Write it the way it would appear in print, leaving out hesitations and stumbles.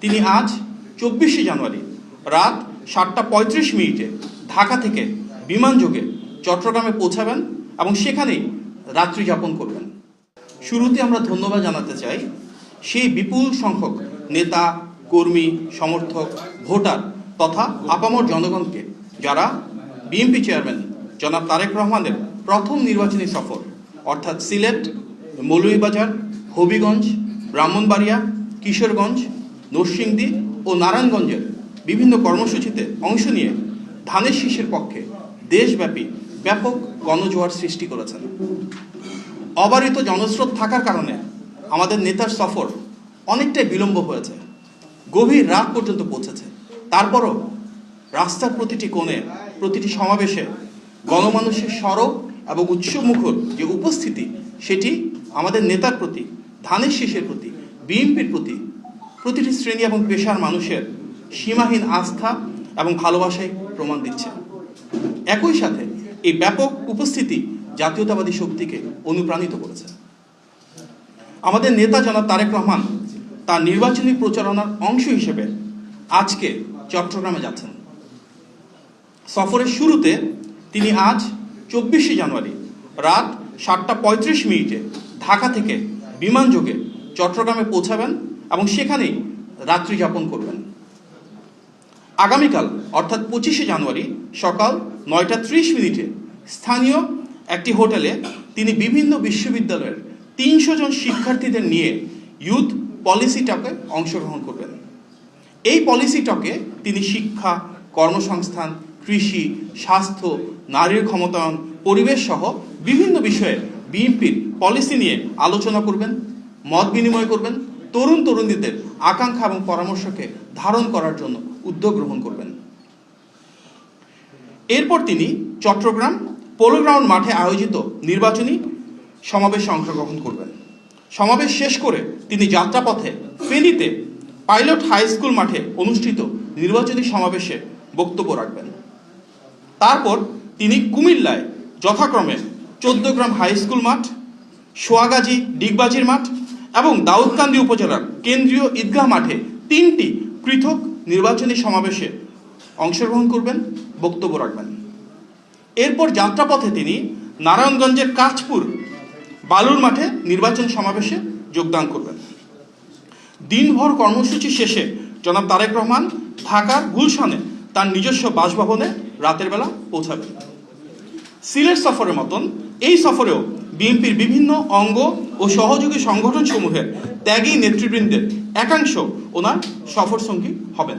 তিনি আজ 24শে জানুয়ারি রাত 7:35 ঢাকা থেকে বিমানযোগে চট্টগ্রামে পৌঁছাবেন এবং সেখানেই রাত্রি যাপন করবেন। শুরুতে আমরা ধন্যবাদ জানাতে চাই সেই বিপুল সংখ্যক নেতা, কর্মী, সমর্থক, ভোটার তথা আপামর জনগণকে যারা বিএনপি চেয়ারম্যান জনাব তারেক রহমানের প্রথম নির্বাচনী সফর অর্থাৎ সিলেট, মৌলভীবাজার, হবিগঞ্জ, ব্রাহ্মণবাড়িয়া, কিশোরগঞ্জ, নরসিংদী ও নারায়ণগঞ্জের বিভিন্ন কর্মসূচিতে অংশ নিয়ে ধানের শীষের পক্ষে দেশব্যাপী ব্যাপক গণজোয়ার সৃষ্টি করেছেন। অবারিত জনস্রোত থাকার কারণে আমাদের নেতার সফর অনেকটাই বিলম্ব হয়েছে, গভীর রাত পর্যন্ত পৌঁছেছে। তারপরও রাস্তার প্রতিটি কোণে, প্রতিটি সমাবেশে গণমানুষের সরব এবং উৎসবমুখর যে উপস্থিতি, সেটি আমাদের নেতার প্রতি, ধানের শীষের প্রতি, বিএনপির প্রতি, প্রতিটি শ্রেণী এবং পেশার মানুষের সীমাহীন আস্থা এবং ভালোবাসাই প্রমাণ দিচ্ছে। একই সাথে এই ব্যাপক উপস্থিতি জাতীয়তাবাদী শক্তিকে অনুপ্রাণিত করেছে। আমাদের নেতা জনাব তারেক রহমান তার নির্বাচনী প্রচারণার অংশ হিসেবে আজকে চট্টগ্রামে যাচ্ছেন। সফরের শুরুতে তিনি আজ 24শে জানুয়ারি রাত 7:35 ঢাকা থেকে বিমানযোগে চট্টগ্রামে পৌঁছাবেন এবং সেখানেই রাত্রি যাপন করবেন। আগামীকাল অর্থাৎ 25শে জানুয়ারি সকাল 9:30 স্থানীয় একটি হোটেলে তিনি বিভিন্ন বিশ্ববিদ্যালয়ের 300 জন শিক্ষার্থীদের নিয়ে ইউথ পলিসি টকে অংশগ্রহণ করবেন। এই পলিসি টকে তিনি শিক্ষা, কর্মসংস্থান, কৃষি, স্বাস্থ্য, নারীর ক্ষমতায়ন, পরিবেশ সহ বিভিন্ন বিষয়ে বিএনপির পলিসি নিয়ে আলোচনা করবেন, মত বিনিময় করবেন, তরুণ তরুণীদের আকাঙ্ক্ষা এবং পরামর্শকে ধারণ করার জন্য উদ্যোগ গ্রহণ করবেন। এরপর তিনি চট্টগ্রাম পোলো গ্রাউন্ড মাঠে আয়োজিত নির্বাচনী সমাবেশে অংশগ্রহণ করবেন। সমাবেশ শেষ করে তিনি যাত্রাপথে ফেনীতে পাইলট হাই স্কুল মাঠে অনুষ্ঠিত নির্বাচনী সমাবেশে বক্তব্য রাখবেন। তারপর তিনি কুমিল্লায় যথাক্রমে 14 গ্রাম হাই স্কুল মাঠ, সোয়াগাজী ডিগবাজির মাঠ এবং দাউদকান্দি উপজেলার কেন্দ্রীয় ঈদগাহ মাঠে 3টি পৃথক নির্বাচনী সমাবেশে অংশগ্রহণ করবেন, বক্তব্য রাখবেন। এরপর যাত্রাপথে তিনি নারায়ণগঞ্জের কাঁচপুর বালুর মাঠে নির্বাচন সমাবেশে যোগদান করবেন। দিনভর কর্মসূচি শেষে জনাব তারেক রহমান ঢাকার গুলশানে তার নিজস্ব বাসভবনে রাতের বেলা পৌঁছাবেন। সিলেট সফরের মতন এই সফরেও বিএনপির বিভিন্ন অঙ্গ ও সহযোগী সংগঠন সমূহের ত্যাগী নেতৃবৃন্দের একাংশ ওনার সফর সঙ্গী হবেন।